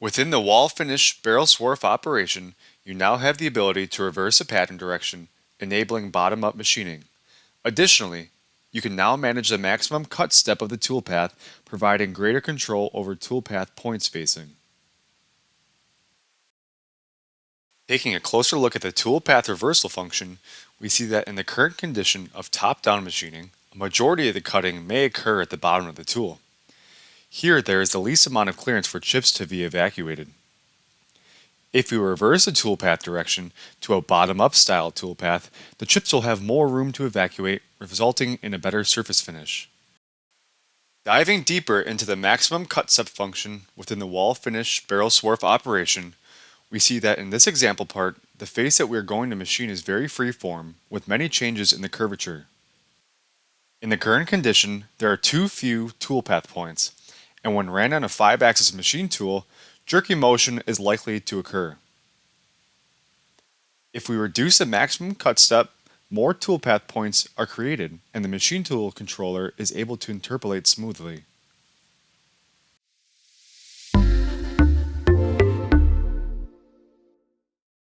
Within the wall finish barrel swarf operation, you now have the ability to reverse a pattern direction, enabling bottom-up machining. Additionally, you can now manage the maximum cut step of the toolpath, providing greater control over toolpath point spacing. Taking a closer look at the toolpath reversal function, we see that in the current condition of top-down machining, a majority of the cutting may occur at the bottom of the tool. Here, there is the least amount of clearance for chips to be evacuated. If we reverse the toolpath direction to a bottom-up style toolpath, the chips will have more room to evacuate, resulting in a better surface finish. Diving deeper into the maximum cut step function within the wall finish barrel swarf operation, we see that in this example part, the face that we are going to machine is very free-form, with many changes in the curvature. In the current condition, there are too few toolpath points, and when ran on a 5-axis machine tool, jerky motion is likely to occur. If we reduce the maximum cut step, more toolpath points are created, and the machine tool controller is able to interpolate smoothly.